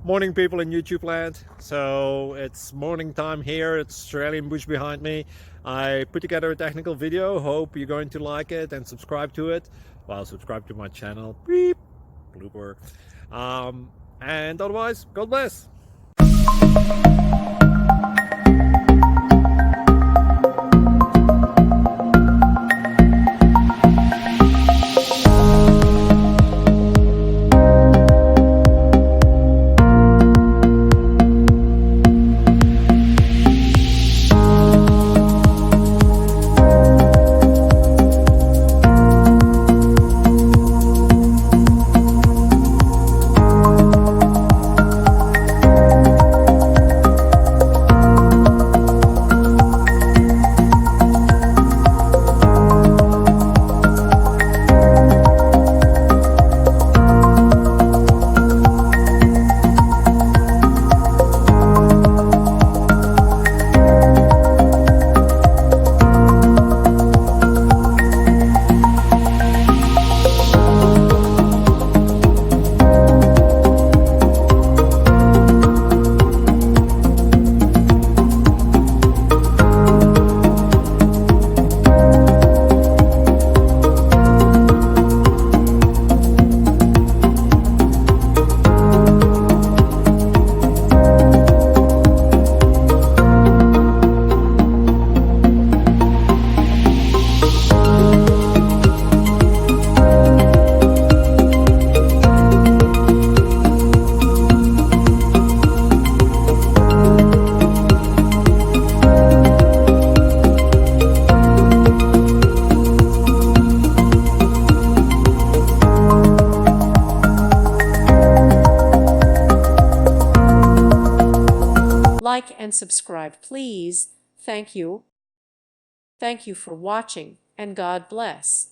Morning, people in YouTube land. So it's morning time here. It's Australian bush behind me. I put together a technical video. Hope you're going to like it and subscribe to it. Well, subscribe to my channel. Beep, blooper. And otherwise, God bless. Like and subscribe, please. Thank you. Thank you for watching, and God bless.